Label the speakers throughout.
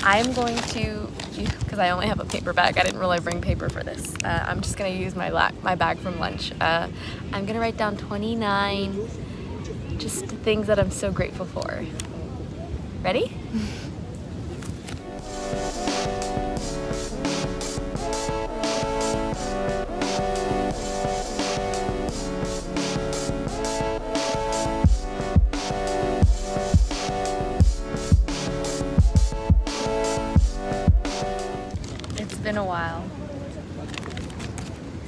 Speaker 1: I'm going to, because I only have a paper bag, I didn't really bring paper for this. I'm just going to use my bag from lunch. I'm going to write down 29 just things that I'm so grateful for. Ready? It's been a while.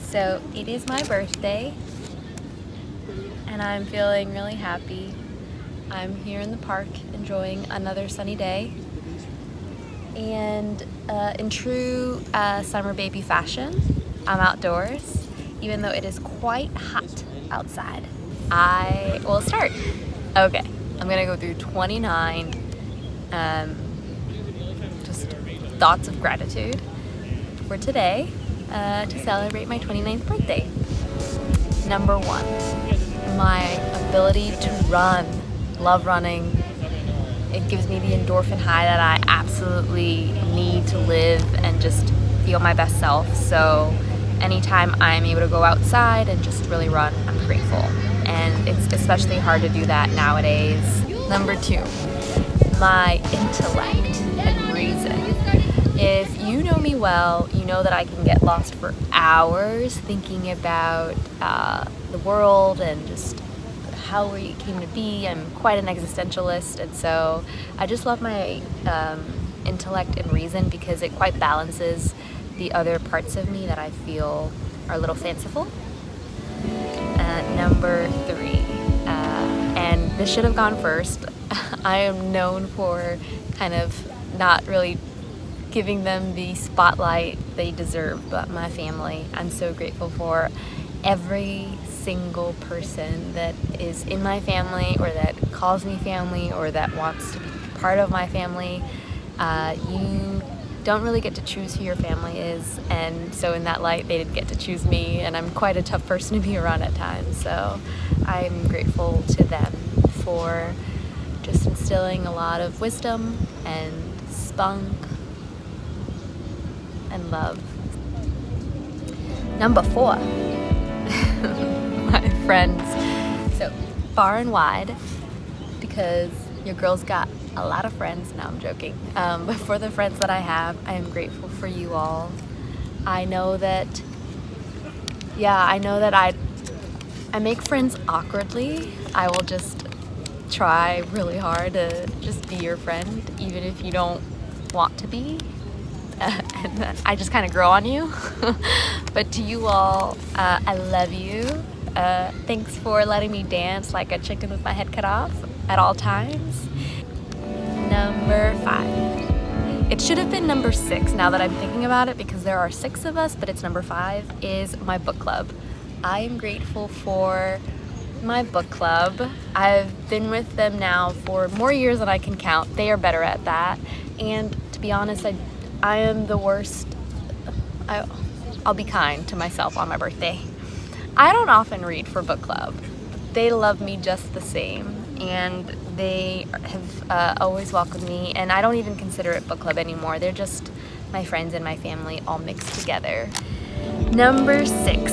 Speaker 1: So it is my birthday and I'm feeling really happy. I'm here in the park enjoying another sunny day, and in true summer baby fashion, I'm outdoors even though it is quite hot outside. I will start. Okay, I'm gonna go through 29 just thoughts of gratitude for today to celebrate my 29th birthday. Number 1, my ability to run. Love running. It gives me the endorphin high that I absolutely need to live and just feel my best self. So anytime I'm able to go outside and just really run, I'm grateful. And it's especially hard to do that nowadays. Number 2, my intellect and reason. If you know me well, you know that I can get lost for hours thinking about the world and just how we came to be. I'm quite an existentialist, and so I just love my intellect and reason because it quite balances the other parts of me that I feel are a little fanciful. Number 3, and this should have gone first, I am known for kind of not really giving them the spotlight they deserve, but my family. I'm so grateful for every single person that is in my family or that calls me family or that wants to be part of my family. You don't really get to choose who your family is, and so in that light they did get to choose me, and I'm quite a tough person to be around at times, so I'm grateful to them for just instilling a lot of wisdom and spunk and love. Number 4, my friends. So far and wide, because your girl's got a lot of friends. Now I'm joking. But for the friends that I have, I am grateful for you all. I know that I make friends awkwardly. I will just try really hard to just be your friend, even if you don't want to be. And I just kind of grow on you. But to you all, I love you. Thanks for letting me dance like a chicken with my head cut off at all times. Number 5. It should have been number 6 now that I'm thinking about it, because there are 6 of us, but it's number 5, is my book club. I am grateful for my book club. I've been with them now for more years than I can count. They are better at that. And to be honest, I am the worst. I'll be kind to myself on my birthday. I don't often read for book club. They love me just the same, and they have always welcomed me, and I don't even consider it book club anymore. They're just my friends and my family all mixed together. Number 6,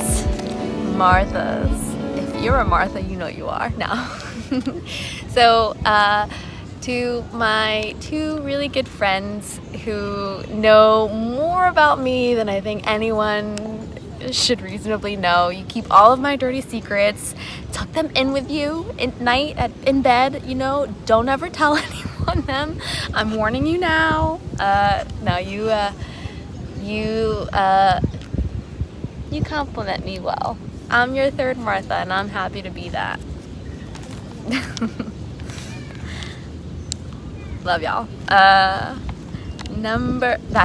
Speaker 1: Marthas. If you're a Martha, you know you are now. So to my 2 really good friends who know more about me than I think anyone should reasonably know. You keep all of my dirty secrets, tuck them in with you at night in bed, don't ever tell anyone them. I'm warning you now. No, you compliment me well. I'm your 3rd Martha, and I'm happy to be that. Love y'all. That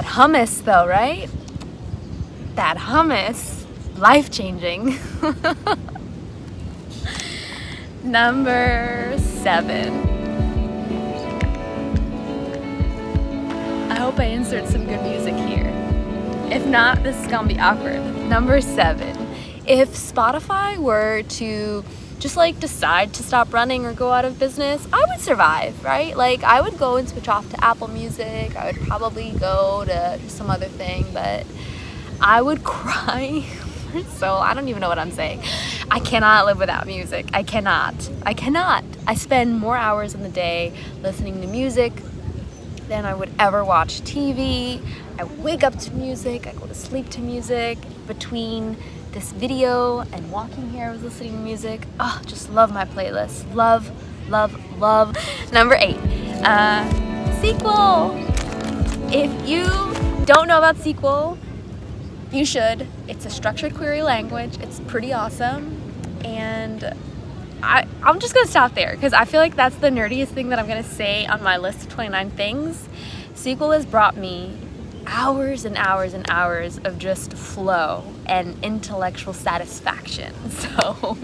Speaker 1: hummus though, right? That hummus, life-changing. Number 7. I hope I insert some good music here. If not, this is gonna be awkward. Number 7. If Spotify were to just like decide to stop running or go out of business, I would survive, right? Like I would go and switch off to Apple Music. I would probably go to some other thing, but I would cry. So I don't even know what I'm saying. I cannot live without music. I cannot. I spend more hours in the day listening to music than I would ever watch TV. I wake up to music. I go to sleep to music. Between this video and walking here, I was listening to music. Oh, just love my playlist. Love. Number 8, SQL. If you don't know about SQL, you should. It's a structured query language. It's pretty awesome. And I'm just gonna stop there because I feel like that's the nerdiest thing that I'm gonna say on my list of 29 things. SQL has brought me hours and hours and hours of just flow and intellectual satisfaction. So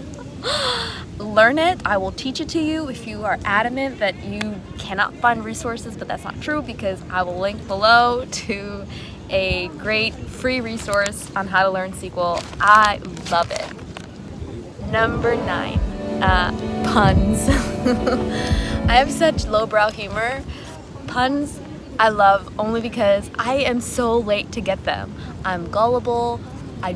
Speaker 1: learn it. I will teach it to you if you are adamant that you cannot find resources, but that's not true because I will link below to a great free resource on how to learn SQL. I love it. Number 9, puns. I have such lowbrow humor. Puns I love only because I am so late to get them. I'm gullible. I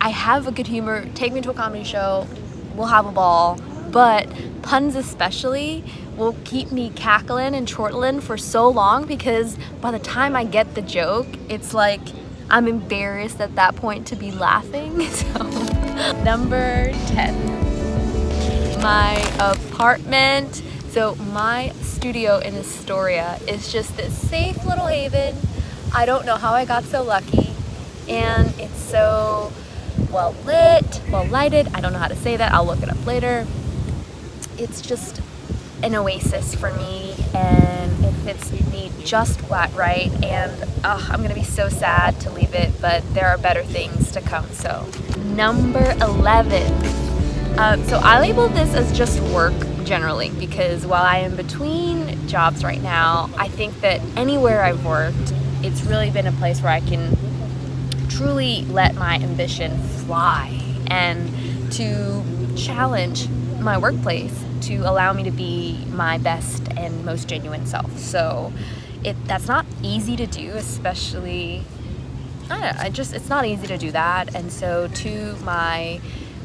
Speaker 1: have a good humor. Take me to a comedy show, we'll have a ball. But puns especially will keep me cackling and chortling for so long because by the time I get the joke, it's like I'm embarrassed at that point to be laughing. So, number 10, my apartment. So my studio in Astoria is just this safe little haven. I don't know how I got so lucky, and it's so well lit, well lighted. I don't know how to say that. I'll look it up later. It's just an oasis for me, and it fits me just right. And I'm gonna be so sad to leave it, but there are better things to come. So number 11. So I label this as just work generally because while I am between jobs right now, I think that anywhere I've worked, it's really been a place where I can truly let my ambition fly and to challenge my workplace to allow me to be my best and most genuine self. So that's not easy to do, especially, it's not easy to do that. And so to my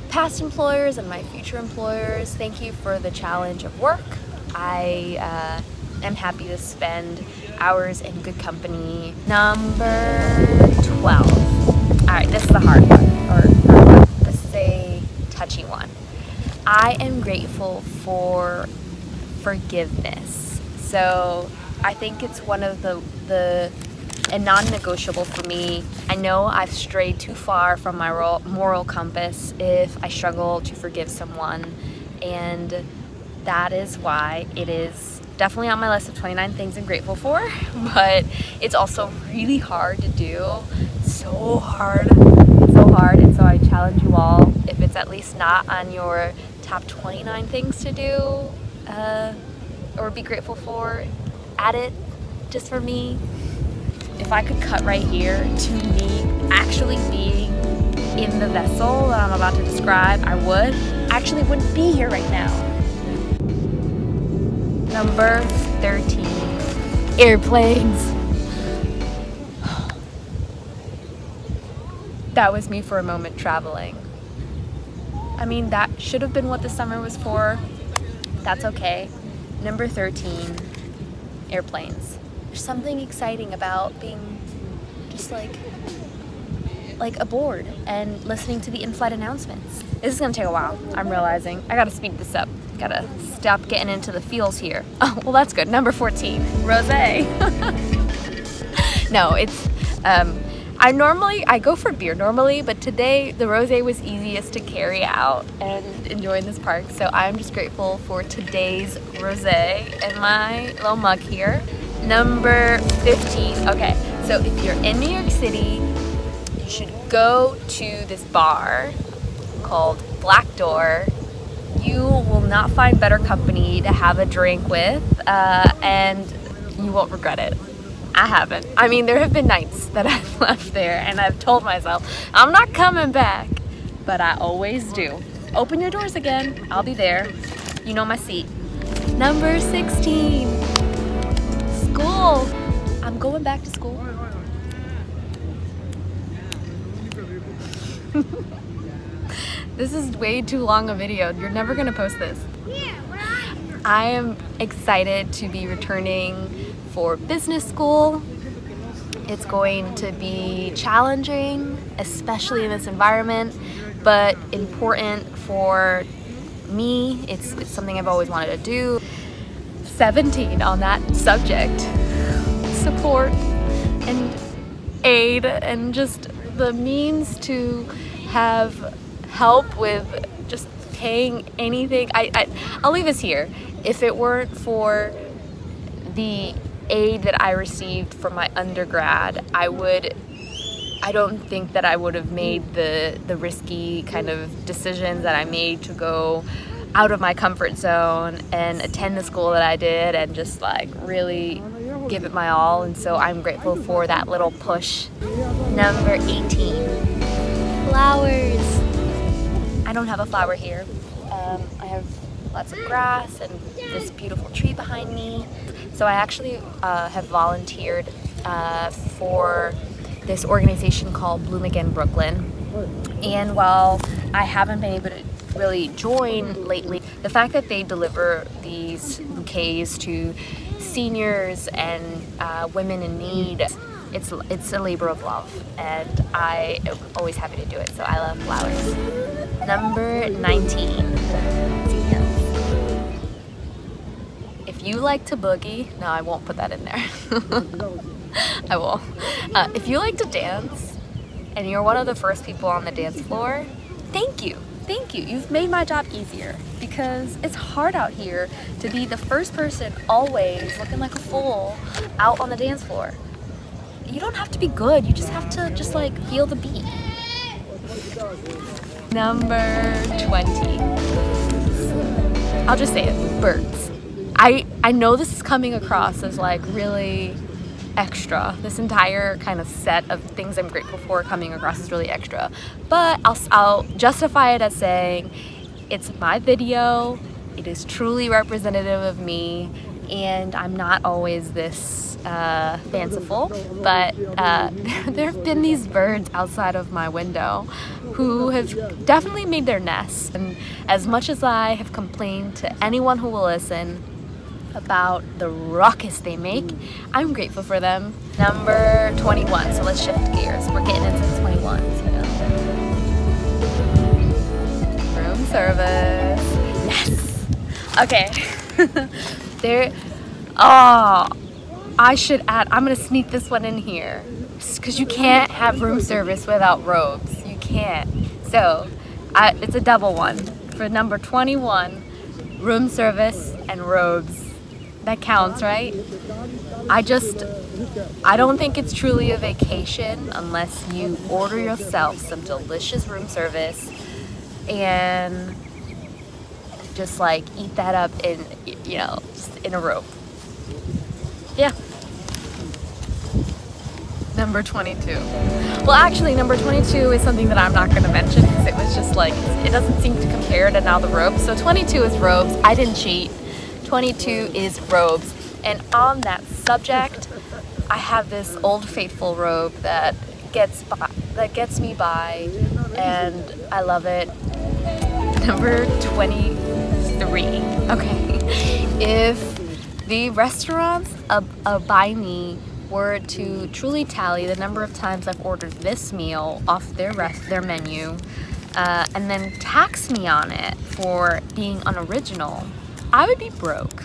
Speaker 1: past employers and my future employers, thank you for the challenge of work. I am happy to spend hours in good company. Number 12. All right, this is the hard one, this is a touchy one. I am grateful for forgiveness. So I think it's one of the non-negotiable for me. I know I've strayed too far from my moral compass if I struggle to forgive someone, and that is why it is definitely on my list of 29 things I'm grateful for, but it's also really hard to do. So hard, and so I challenge you all, if it's at least not on your top 29 things to do or be grateful for, add it just for me. If I could cut right here to me actually being in the vessel that I'm about to describe, I would. I actually wouldn't be here right now. Number 13, airplanes. That was me for a moment traveling. I mean, that should have been what the summer was for. That's okay. Number 13, airplanes. There's something exciting about being just like aboard and listening to the in-flight announcements. This is gonna take a while, I'm realizing. I gotta speed this up. Gotta stop getting into the feels here. Oh, well that's good. Number 14, rosé. No, it's, I go for beer normally, but today the rosé was easiest to carry out and enjoy in this park. So I'm just grateful for today's rosé in my little mug here. Number 15, okay, so if you're in New York City, you should go to this bar called Black Door. You will not find better company to have a drink with, and you won't regret it. I haven't. I mean, there have been nights that I've left there and I've told myself, I'm not coming back, but I always do. open your doors again. I'll be there. You know my seat. Number 16. School. I'm going back to school. This is way too long a video. You're never gonna post this. I am excited to be returning for business school. It's going to be challenging, especially in this environment, but important for me. It's something I've always wanted to do. 17 on that subject. Support and aid and just the means to have help with just paying anything. I'll leave this here. If it weren't for the aid that I received from my undergrad, I don't think that I would have made the risky kind of decisions that I made to go out of my comfort zone and attend the school that I did and just like really give it my all. And so I'm grateful for that little push. Number 18, flowers. I don't have a flower here. I have lots of grass and this beautiful tree behind me. So I actually have volunteered for this organization called Bloom Again Brooklyn. And while I haven't been able to really join lately, the fact that they deliver these bouquets to seniors and women in need, it's a labor of love, and I am always happy to do it, so I love flowers. Number 19. If you like to boogie, no, I won't put that in there. I will. If you like to dance and you're one of the first people on the dance floor, thank you. Thank you. You've made my job easier because it's hard out here to be the first person always looking like a fool out on the dance floor. You don't have to be good. You just have to like feel the beat. Number 20. I'll just say it, birds. I know this is coming across as like really extra. This entire kind of set of things I'm grateful for coming across is really extra. But I'll justify it as saying it's my video. It is truly representative of me, and I'm not always this fanciful, but there have been these birds outside of my window who have definitely made their nests. And as much as I have complained to anyone who will listen about the ruckus they make, I'm grateful for them. Number 21, so let's shift gears. We're getting into the 21s, you know. Room service. Yes! Okay. I should add, I'm gonna sneak this one in here, because you can't have room service without robes. You can't. So, it's a double one. For number 21, room service and robes. That counts, right? I don't think it's truly a vacation unless you order yourself some delicious room service and just like eat that up in, just in a robe. Yeah. Number 22. Well, actually, number 22 is something that I'm not going to mention because it was just like, it doesn't seem to compare to now the robes. So 22 is robes. I didn't cheat. 22 is robes. And on that subject, I have this old faithful robe that gets me by, and I love it. Number 23. Okay. If the restaurants by me were to truly tally the number of times I've ordered this meal off their menu, and then tax me on it for being unoriginal, I would be broke.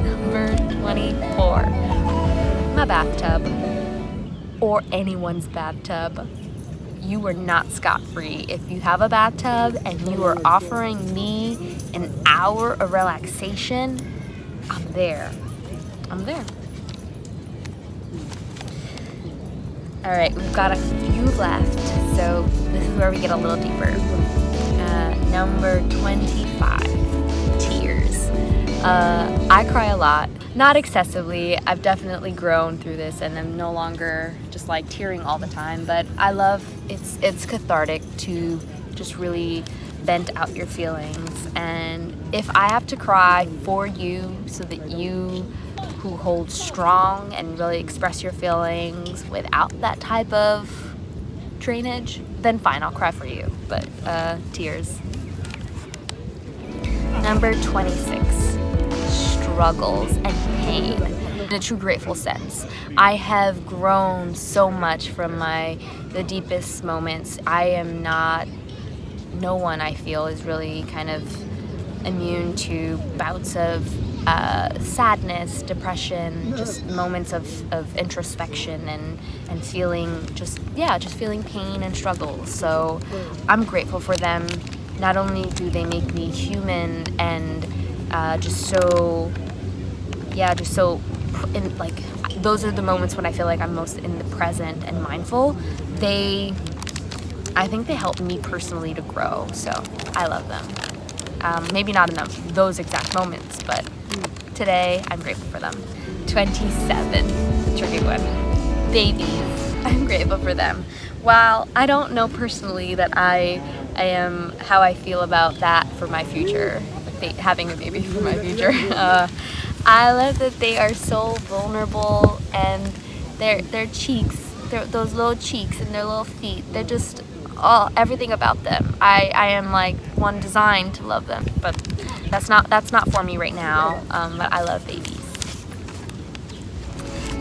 Speaker 1: Number 24. My bathtub. Or anyone's bathtub. You are not scot-free. If you have a bathtub and you are offering me an hour of relaxation, I'm there. I'm there. Alright, we've got a few left, so this is where we get a little deeper. Number 25. Tears. I cry a lot. Not excessively. I've definitely grown through this and I'm no longer just like tearing all the time, but I love it's cathartic to just really vent out your feelings. And if I have to cry for you so that you who hold strong and really express your feelings without that type of drainage, then fine, I'll cry for you. But tears. Number 26, struggles and pain. In a true grateful sense, I have grown so much from the deepest moments. I am not, no one I feel is really kind of immune to bouts of sadness, depression, just moments of introspection and feeling just feeling pain and struggles. So I'm grateful for them. Not only do they make me human and just so those are the moments when I feel like I'm most in the present and mindful. I think they help me personally to grow, so I love them. Maybe not in those exact moments, but today I'm grateful for them. 27, tricky one. Babies, I'm grateful for them. While I don't know personally that I am how I feel about that for my future, having a baby for my future, I love that they are so vulnerable, and their cheeks, those little cheeks and their little feet, they're just everything about them. I am like one designed to love them, but that's not for me right now. But I love babies.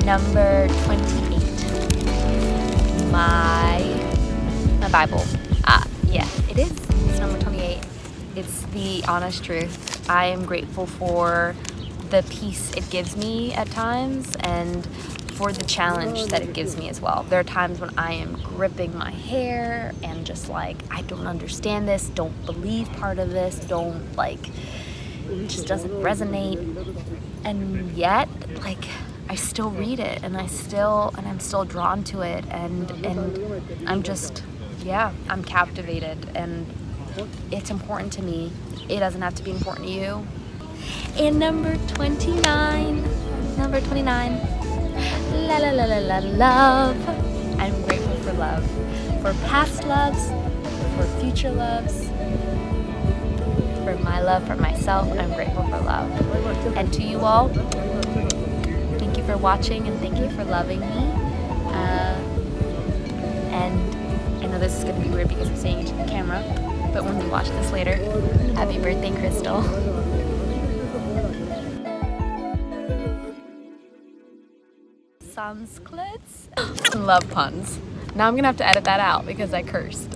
Speaker 1: Number 28, my Bible. Yeah, it is. It's number 28. It's the honest truth. I am grateful for the peace it gives me at times, and for the challenge that it gives me as well. There are times when I am gripping my hair and just like, I don't understand this, don't believe part of this, it just doesn't resonate. And yet, like, I still read it, and I'm still drawn to it, and I'm just, I'm captivated, and it's important to me. It doesn't have to be important to you. And number 29, love. I'm grateful for love, for past loves, for future loves, for my love for myself. I'm grateful for love. And to you all, thank you for watching, and thank you for loving me. And I know this is going to be weird because I'm saying it to the camera, but when you watch this later, happy birthday, Crystal. Sunsklets. Love puns. Now I'm gonna have to edit that out because I cursed.